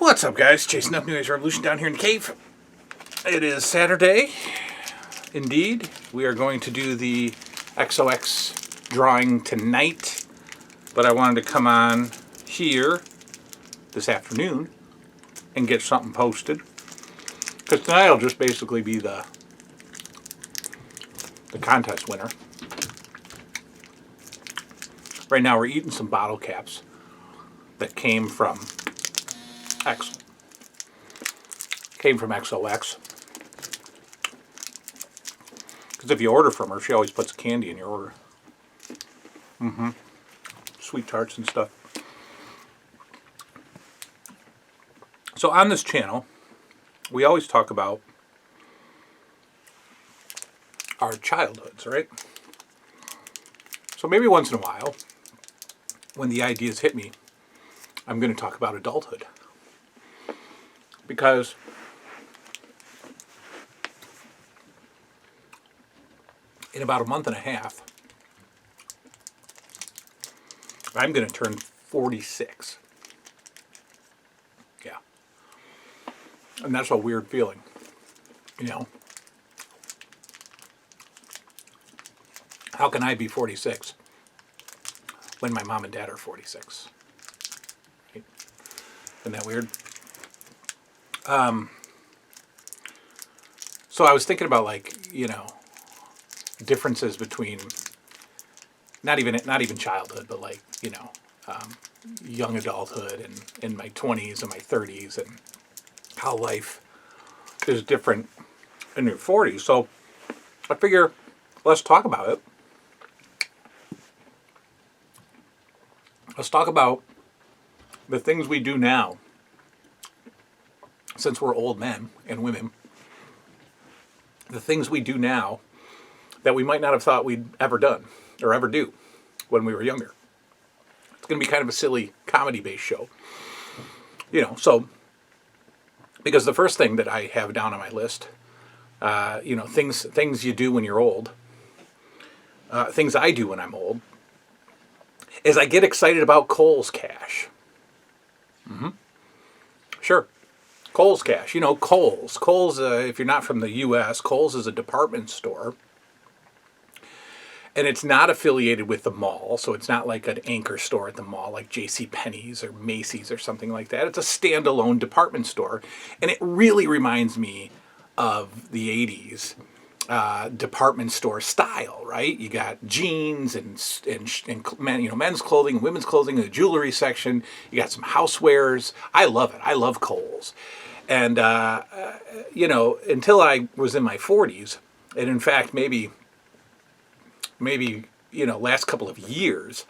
What's up, guys? Chasing up New Age Revolution down here in the cave. It is Saturday. Indeed. We are going to do the XOX drawing tonight. But I wanted to come on here this afternoon and get something posted. Because tonight will just basically be the contest winner. Right now we're eating some bottle caps that came from XOX. Because if you order from her, she always puts candy in your order. Sweet tarts and stuff. So on this channel, we always talk about our childhoods, right? So maybe once in a while, when the ideas hit me, I'm going to talk about adulthood. Because in about a month and a half, I'm going to turn 46. Yeah. And that's a weird feeling, you know. How can I be 46 when my mom and dad are 46? Right? Isn't that weird? So I was thinking about, like, you know, differences between not even childhood, but, like, you know, young adulthood and in my 20s and my 30s, and how life is different in your 40s. So I figure let's talk about it. Let's talk about the things we do now, since we're old men and women, the things we do now that we might not have thought we'd ever done or ever do when we were younger. It's going to be kind of a silly comedy-based show. You know, so, because the first thing that I have down on my list, you know, things you do when you're old, things I do when I'm old, is I get excited about Kohl's Cash. Sure. Kohl's Cash. You know, Kohl's. Kohl's, if you're not from the U.S., Kohl's is a department store. And it's not affiliated with the mall, so it's not like an anchor store at the mall like JCPenney's or Macy's or something like that. It's a standalone department store. And it really reminds me of the 80s department store style, right? You got jeans and men, you know, men's clothing, women's clothing, the jewelry section. You got some housewares. I love it. I love Kohl's. And, you know, until I was in my 40s, and in fact, maybe, you know, last couple of years,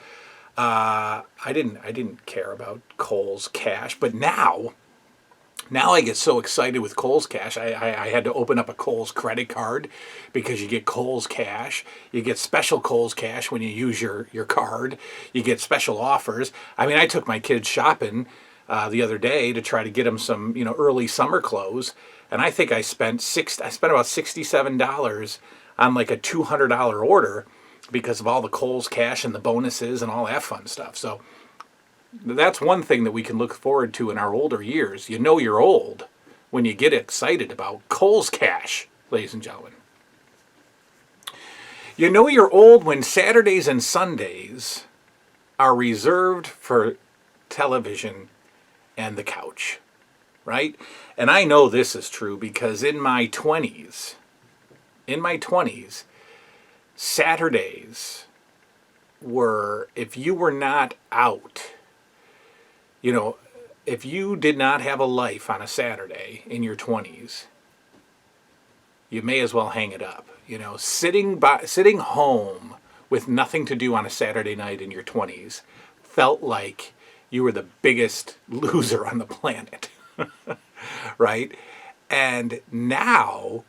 I didn't care about Kohl's Cash, but now I get so excited with Kohl's Cash. I had to open up a Kohl's credit card because you get Kohl's Cash. You get special Kohl's Cash when you use your card. You get special offers. I mean, I took my kids shopping the other day to try to get them some, you know, early summer clothes, and I think I spent about $67 on like a $200 order because of all the Kohl's Cash and the bonuses and all that fun stuff. So that's one thing that we can look forward to in our older years. You know you're old when you get excited about Kohl's Cash, ladies and gentlemen. You know you're old when Saturdays and Sundays are reserved for television and the couch, right? And I know this is true because in my 20s, Saturdays were, if you were not out, you know, if you did not have a life on a Saturday in your 20s, you may as well hang it up. You know, sitting home with nothing to do on a Saturday night in your 20s felt like you were the biggest loser on the planet, right? And now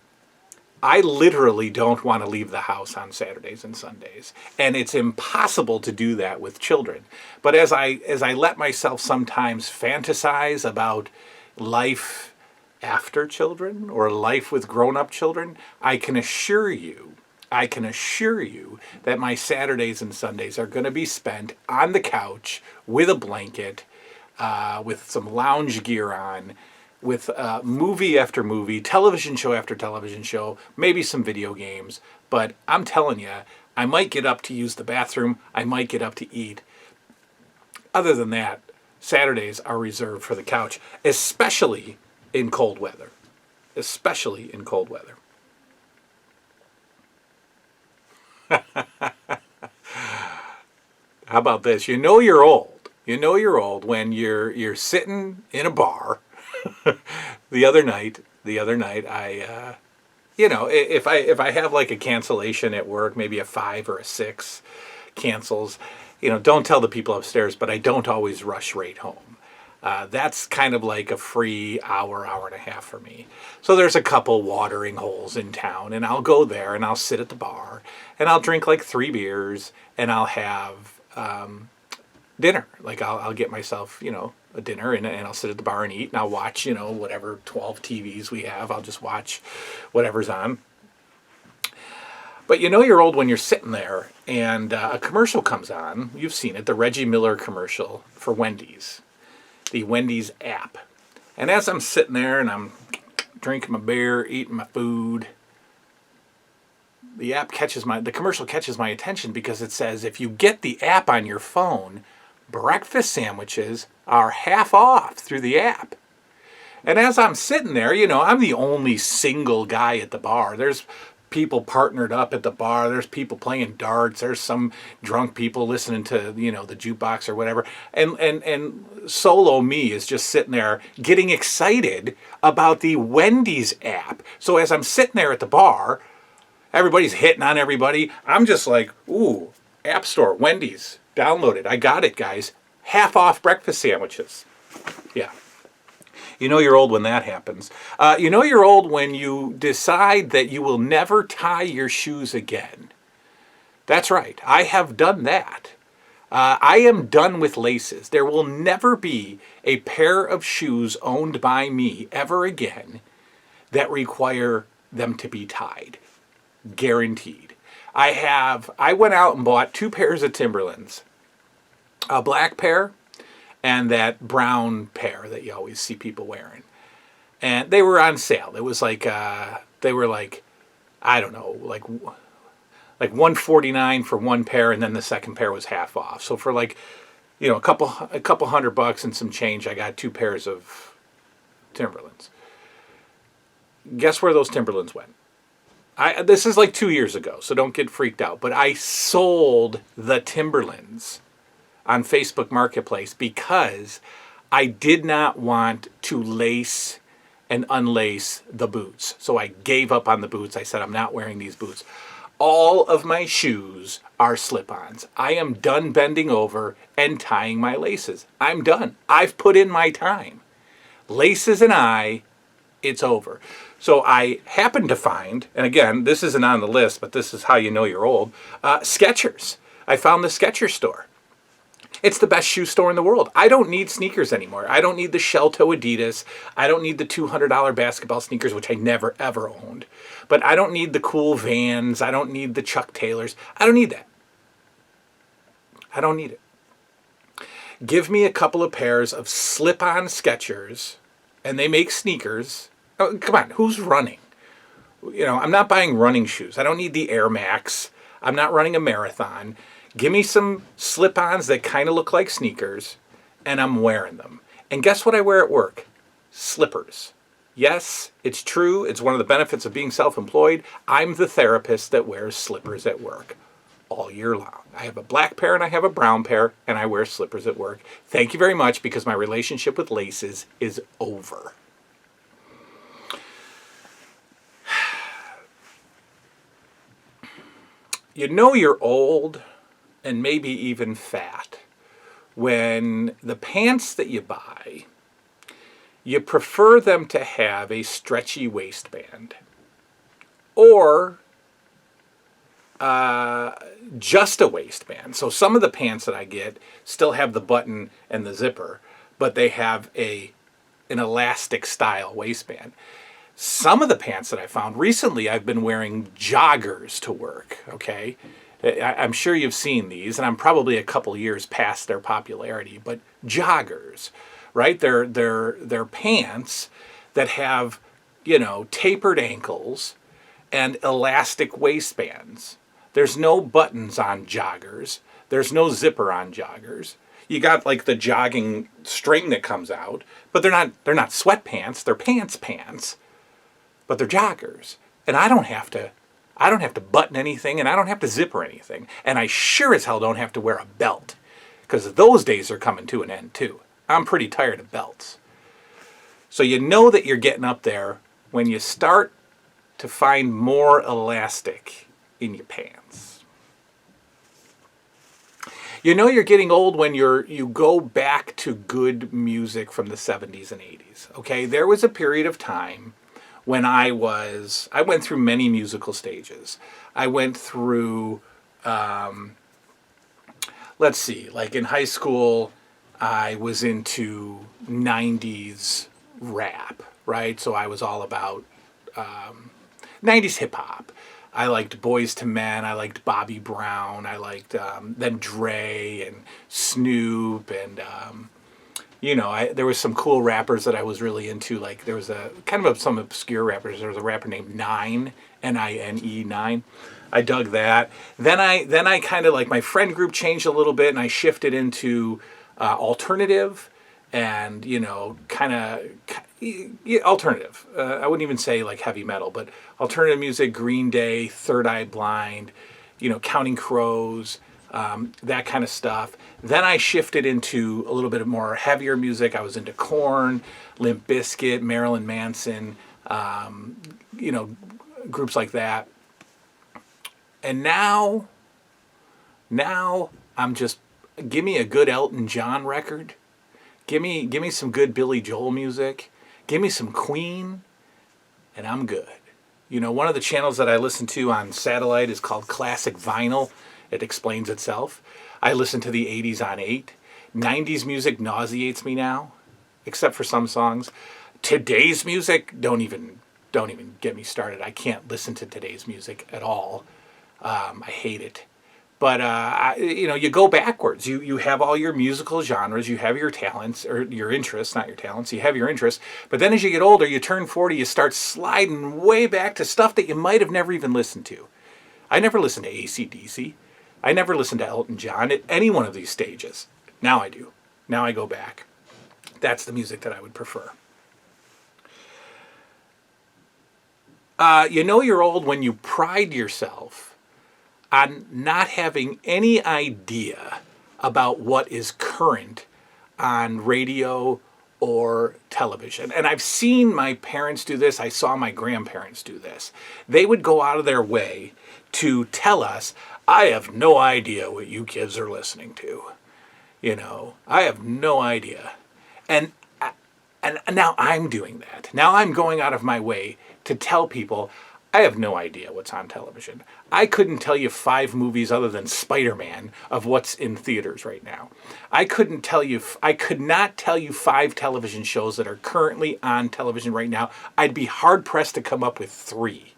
I literally don't want to leave the house on Saturdays and Sundays. And it's impossible to do that with children. But as I let myself sometimes fantasize about life after children or life with grown-up children, I can assure you that my Saturdays and Sundays are going to be spent on the couch with a blanket, with some lounge gear on, with movie after movie, television show after television show, maybe some video games. But I'm telling you, I might get up to use the bathroom. I might get up to eat. Other than that, Saturdays are reserved for the couch, especially in cold weather. Especially in cold weather. How about this? You know you're old. You know you're old when you're sitting in a bar. The other night, I if I have like a cancellation at work, maybe a 5 or a 6 cancels, don't tell the people upstairs, but I don't always rush right home. That's kind of like a free hour and a half for me. So there's a couple watering holes in town, and I'll go there and I'll sit at the bar and I'll drink like 3 beers and I'll have dinner. Like I'll get myself, a dinner and I'll sit at the bar and eat and I'll watch, whatever 12 TVs we have. I'll just watch whatever's on. But you're old when you're sitting there and a commercial comes on. You've seen it, the Reggie Miller commercial for Wendy's, the Wendy's app. And as I'm sitting there and I'm drinking my beer, eating my food, the commercial catches my attention because it says if you get the app on your phone, breakfast sandwiches are half off through the app. And as I'm sitting there, I'm the only single guy at the bar. There's people partnered up at the bar. There's people playing darts. There's some drunk people listening to, the jukebox or whatever. And solo me is just sitting there getting excited about the Wendy's app. So as I'm sitting there at the bar, everybody's hitting on everybody. I'm just like, ooh, App Store, Wendy's, download it. I got it, guys. Half off breakfast sandwiches. Yeah. You're old when that happens. You're old when you decide that you will never tie your shoes again. That's right. I have done that. I am done with laces. There will never be a pair of shoes owned by me ever again that require them to be tied. Guaranteed. I went out and bought 2 pairs of Timberlands. A black pair and that brown pair that you always see people wearing. And they were on sale. It was like, they were like, I don't know, like $149 for one pair, and then the second pair was half off. So for like, a couple $100 and some change, I got 2 pairs of Timberlands. Guess where those Timberlands went? This is like 2 years ago, so don't get freaked out. But I sold the Timberlands on Facebook Marketplace because I did not want to lace and unlace the boots. So I gave up on the boots. I said, I'm not wearing these boots. All of my shoes are slip-ons. I am done bending over and tying my laces. I'm done. I've put in my time. Laces and it's over. So I happened to find, and again, this isn't on the list, but this is how you know you're old, Skechers. I found the Skechers store. It's the best shoe store in the world. I don't need sneakers anymore. I don't need the shell toe Adidas. I don't need the $200 basketball sneakers, which I never, ever owned. But I don't need the cool Vans. I don't need the Chuck Taylors. I don't need that. I don't need it. Give me a couple of pairs of slip-on Skechers, and they make sneakers. Oh, come on, who's running? I'm not buying running shoes. I don't need the Air Max. I'm not running a marathon. Give me some slip-ons that kind of look like sneakers, and I'm wearing them. And guess what I wear at work? Slippers. Yes, it's true. It's one of the benefits of being self-employed. I'm the therapist that wears slippers at work all year long. I have a black pair and I have a brown pair, and I wear slippers at work. Thank you very much, because my relationship with laces is over. You're old and maybe even fat when the pants that you buy, you prefer them to have a stretchy waistband or just a waistband. So some of the pants that I get still have the button and the zipper, but they have an elastic style waistband. Some of the pants that I found recently, I've been wearing joggers to work, okay? I'm sure you've seen these, and I'm probably a couple years past their popularity, but joggers, right? They're pants that have, tapered ankles and elastic waistbands. There's no buttons on joggers. There's no zipper on joggers. You got like the jogging string that comes out, but they're not sweatpants. They're pants, but they're joggers. And I don't have to button anything, and I don't have to zipper anything. And I sure as hell don't have to wear a belt, because those days are coming to an end too. I'm pretty tired of belts. So you know that you're getting up there when you start to find more elastic in your pants. You know you're getting old when you go back to good music from the 70s and 80s. Okay, there was a period of time when I went through many musical stages. I went through, let's see, like in high school, I was into 90s rap, right? So I was all about 90s hip hop. I liked Boys to Men. I liked Bobby Brown. I liked then Dre and Snoop, and there was some cool rappers that I was really into. Like there was some obscure rappers. There was a rapper named Nine, Nine, 9. I dug that. Then I kind of like my friend group changed a little bit, and I shifted into alternative, and kind of alternative. I wouldn't even say like heavy metal, but alternative music. Green Day, Third Eye Blind, Counting Crows, that kind of stuff. Then I shifted into a little bit of more heavier music. I was into Korn, Limp Bizkit, Marilyn Manson, groups like that. And now I'm just, give me a good Elton John record. Give me some good Billy Joel music. Give me some Queen, and I'm good. One of the channels that I listen to on satellite is called Classic Vinyl. It explains itself. I listen to the 80s on 8. 90s music nauseates me now, except for some songs. Today's music, don't even get me started. I can't listen to today's music at all. I hate it. But, you go backwards. You have all your musical genres. You have your talents, or your interests, not your talents. You have your interests. But then as you get older, you turn 40, you start sliding way back to stuff that you might have never even listened to. I never listened to AC/DC. I never listened to Elton John at any one of these stages. Now I do. Now I go back. That's the music that I would prefer. You're old when you pride yourself on not having any idea about what is current on radio or television. And I've seen my parents do this. I saw my grandparents do this. They would go out of their way to tell us, I have no idea what you kids are listening to. I have no idea. And now I'm doing that. Now I'm going out of my way to tell people, I have no idea what's on television. I couldn't tell you 5 movies other than Spider-Man of what's in theaters right now. I could not tell you 5 television shows that are currently on television right now. I'd be hard-pressed to come up with 3.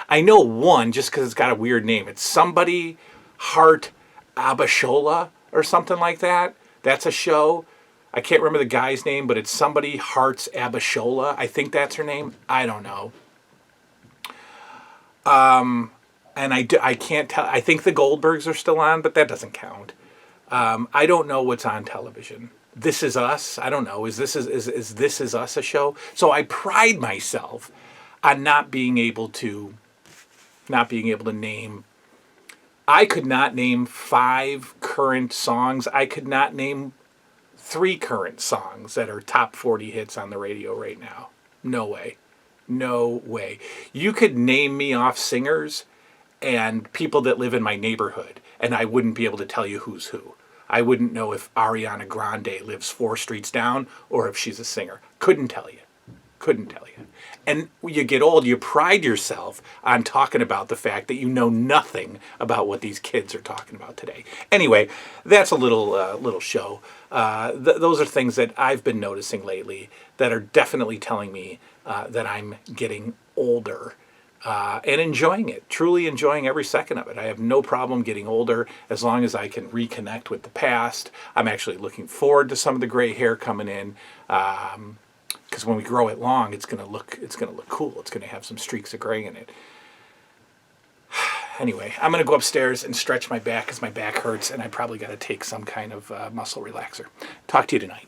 I know one just because it's got a weird name. It's Somebody Heart Abishola or something like that. That's a show. I can't remember the guy's name, but it's Somebody Hearts Abishola. I think that's her name. I don't know. And I can't tell. I think the Goldbergs are still on, but that doesn't count. I don't know what's on television. This Is Us. I don't know. Is This Is Us a show? So I pride myself on not being able to name. I could not name 5 current songs. I could not name 3 current songs that are top 40 hits on the radio right now. No way. No way. You could name me off singers and people that live in my neighborhood, and I wouldn't be able to tell you who's who. I wouldn't know if Ariana Grande lives 4 streets down or if she's a singer. Couldn't tell you. And when you get old, you pride yourself on talking about the fact that you know nothing about what these kids are talking about today. Anyway, that's a little show. Those are things that I've been noticing lately that are definitely telling me that I'm getting older. and enjoying it, truly enjoying every second of it. I have no problem getting older as long as I can reconnect with the past. I'm actually looking forward to some of the gray hair coming in, because when we grow it long, it's gonna look cool. It's gonna have some streaks of gray in it. Anyway, I'm gonna go upstairs and stretch my back because my back hurts, and I probably got to take some kind of muscle relaxer. Talk to you tonight.